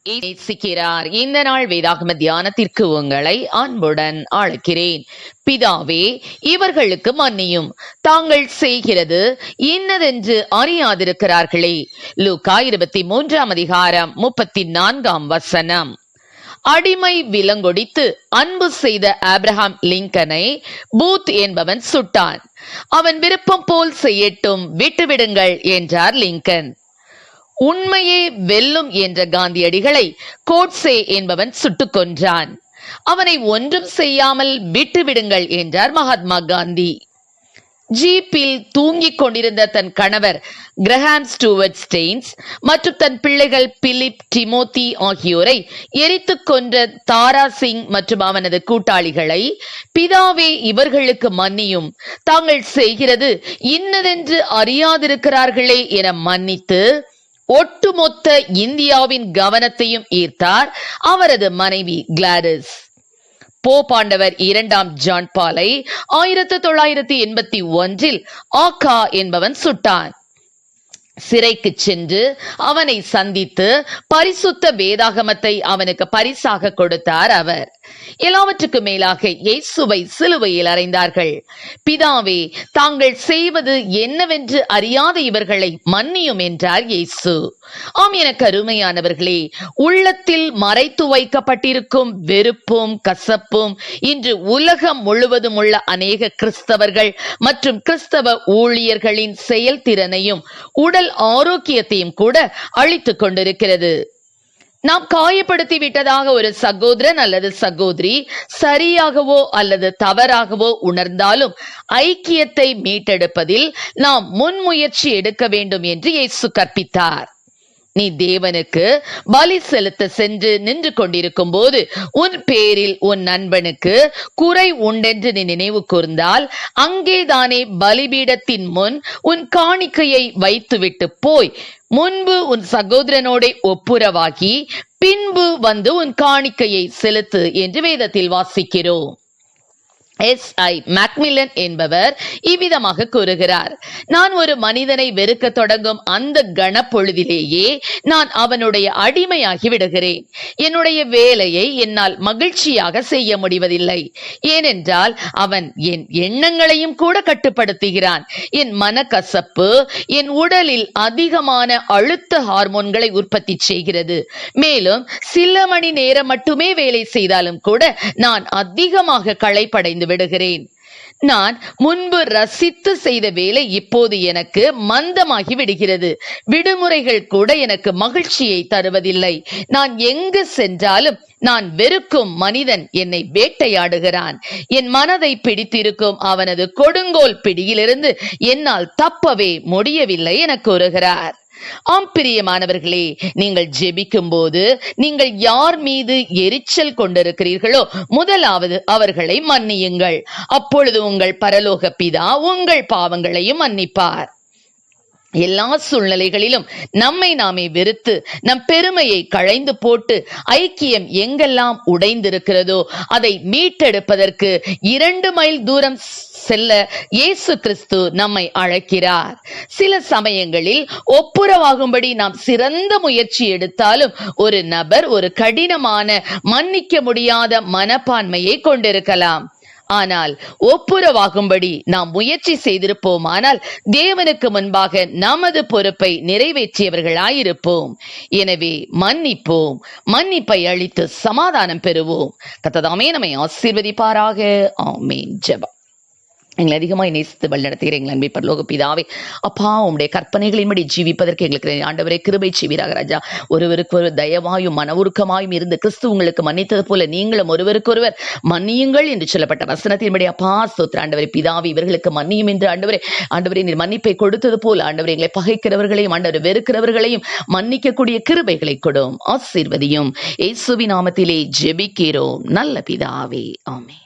நேசிக்கிறார். இந்த நாள் வேதாகம தியானத்திற்கு உங்களை அன்புடன் அழைக்கிறேன். பிதாவே, இவர்களுக்கு மன்னியும், தாங்கள் செய்கிறது இன்னதென்று அறியாதிருக்கிறார்களே. லூக்கா 23:34. அடிமை விலங்கொடித்து அன்பு செய்த ஆப்ரஹாம் லிங்கனை பூத் என்பவன் சுட்டான். அவன் விருப்பம் போல் செய்யட்டும், விட்டுவிடுங்கள் என்றார் லிங்கன். உண்மையே வெல்லும் என்ற காந்தியடிகளை கோட்சே என்பவன் சுட்டுக் கொன்றான். அவனை ஒன்றும் செய்யாமல் விட்டுவிடுங்கள் என்றார் மகாத்மா காந்தி. ஜீப்பில் தூங்கிக் கொண்டிருந்த தன் கணவர் கிரஹாம் ஸ்டூவர்ட் ஸ்டெயின்ஸ் மற்றும் தன் பிள்ளைகள் பிலிப், டிமோத்தி ஆகியோரை எரித்துக் கொன்ற தாரா சிங் மற்றும் அவனது கூட்டாளிகளை, பிதாவே, இவர்களுக்கு மன்னியும், தாங்கள் செய்கிறது இன்னதென்று அறியாதிருக்கிறார்களே என மன்னித்து ஒட்டுமொத்த இந்தியாவின் கவனத்தையும் ஈர்த்தார் அவரது மனைவி கிளாடிஸ். போப்பாண்டவர் 2ஆம் ஜான் பாலை 1981 ஆகா என்பவன் சுட்டான். சிறைக்கு சென்று அவனை சந்தித்து பரிசுத்த வேதாகமத்தை அவனுக்கு பரிசாக கொடுத்தார் அவர். எல்லாவற்றுக்கு மேலாக இயேசுவை சிலுவையில் அறைந்தார்கள். பிதாவே, தாங்கள் செய்வது என்னவென்று அறியாத இவர்களை மன்னியும் என்றார் இயேசு. ஆம், எனக்கு அருமையானவர்களே, உள்ளத்தில் மறைத்து வைக்கப்பட்டிருக்கும் வெறுப்பும் கசப்பும் இன்று உலகம் முழுவதும் உள்ள அநேக கிறிஸ்தவர்கள் மற்றும் கிறிஸ்தவ ஊழியர்களின் செயல்திறனையும் உடல் ஆரோக்கியத்தையும் கூட அழித்துக் கொண்டிருக்கிறது. நாம் காயப்படுத்தி விட்டதாக ஒரு சகோதரன் அல்லது சகோதரி சரியாகவோ அல்லது தவறாகவோ உணர்ந்தாலும் ஐக்கியத்தை மீட்டெடுப்பதில் நாம் முன்முயற்சி எடுக்க வேண்டும் என்று இயேசு கற்பித்தார். நீ தேவனுக்கு பலி செலுத்த சென்று நின்று கொண்டிருக்கும் போது உன் பேரில் உன் நண்பனுக்கு குறை உண்டென்று நீ நினைவு கூர்ந்தால் அங்கேதானே பலிபீடத்தின் முன் உன் காணிக்கையை வைத்துவிட்டு போய் முன்பு உன் சகோதரனோட ஒப்புரவாகி பின்பு வந்து உன் காணிக்கையை செலுத்து என்று வேதத்தில் வாசிக்கிறோம். S.I. மேக்மில்லன் என்பவர் இவ்விதமாக கூறுகிறார்: நான் ஒரு மனிதனை வெறுக்க தொடங்கும் அந்த கணப்பொழுதிலேயே நான் அவனுடைய அடிமையாகி விடுகிறேன். என்னுடைய வேலையை என்னால் மகிழ்ச்சியாக செய்ய முடிவதில்லை. ஏனென்றால் அவன் என் எண்ணங்களையும் கூட கட்டுப்படுத்துகிறான். என் மனக்கசப்பு என் உடலில் அதிகமான அழுத்த ஹார்மோன்களை உற்பத்தி செய்கிறது. மேலும் சில மணி நேரம் மட்டுமே வேலை செய்தாலும் கூட நான் அதிகமாக களைப்படைந்து விடுகிறேன். நான் முன்பு ரசித்து செய்த வேலை இப்போது எனக்கு மந்தமாகி விடுகிறது. விடுமுறைகள் கூட எனக்கு மகிழ்ச்சியை தருவதில்லை. நான் எங்கு சென்றாலும் நான் வெறுக்கும் மனிதன் என்னை வேட்டையாடுகிறான். என் மனதை பிடித்திருக்கும் அவனது கொடுங்கோல் பிடியிலிருந்து என்னால் தப்பவே முடியவில்லை என கூறுகிறார். ஆம் பிரியமானவர்களே, நீங்கள் ஜெபிக்கும் போது நீங்கள் யார் மீது எரிச்சல் கொண்டிருக்கிறீர்களோ முதலாவது அவர்களை மன்னியுங்கள். அப்பொழுது உங்கள் பரலோக பிதா உங்கள் பாவங்களையும் மன்னிப்பார். எல்லா சூழ்நிலைகளிலும் நம்மை நாமே வெறுத்து நம் பெருமையை களைந்து போட்டு ஐக்கியம் எங்கெல்லாம் உடைந்திருக்கிறதோ அதை மீட்டெடுப்பதற்கு 2 மைல் தூரம் செல்ல இயேசு கிறிஸ்து நம்மை அழைக்கிறார். சில சமயங்களில் ஒப்புரவாகும்படி நாம் சிறந்த முயற்சி எடுத்தாலும் ஒரு நபர் ஒரு கடினமான மன்னிக்க முடியாத மனப்பான்மையை கொண்டிருக்கலாம். ஆனால் ஒப்புரவாகும்படி நாம் முயற்சி செய்திருப்போமானால் தேவனுக்கு முன்பாக நமது பொறுப்பை நிறைவேற்றியவர்களாயிருப்போம். எனவே மன்னிப்போம், மன்னிப்பை அளித்து சமாதானம் பெறுவோம். கர்த்தர் நம்மை ஆசீர்வதிப்பாராக. ஆமென். ஜெபம். எங்களை அதிகமாய் நேசித்து வழிநடத்துகிற எங்கள் அன்பை பரலோக பிதாவே, அப்பா, உம்முடைய கற்பனைகளின்படி ஜீவிப்பதற்கு எங்களுக்கு ஆண்டவரே கிருபை செய்வீராக ராஜா. ஒருவருக்கு ஒரு தயவாயும் மன உருக்கமாயும் இருந்து கிறிஸ்து உங்களுக்கு மன்னித்தது போல நீங்களும் ஒருவருக்கொருவர் மன்னியுங்கள் என்று சொல்லப்பட்ட வசனத்தின்படி அப்பா ஸ்தோத்திரம் ஆண்டவரே. பிதாவே, இவர்களுக்கு மன்னியும் என்று ஆண்டவரே நீர் மன்னிப்பை கொடுத்தது போல ஆண்டவரே எங்களை பகைக்கிறவர்களையும் ஆண்டவரை வெறுக்கிறவர்களையும் மன்னிக்கக்கூடிய கிருபைகளை கொடும், ஆசீர்வதியும். இயேசுவின் நாமத்திலே ஜெபிக்கிறோம் நல்ல பிதாவே. ஆமென்.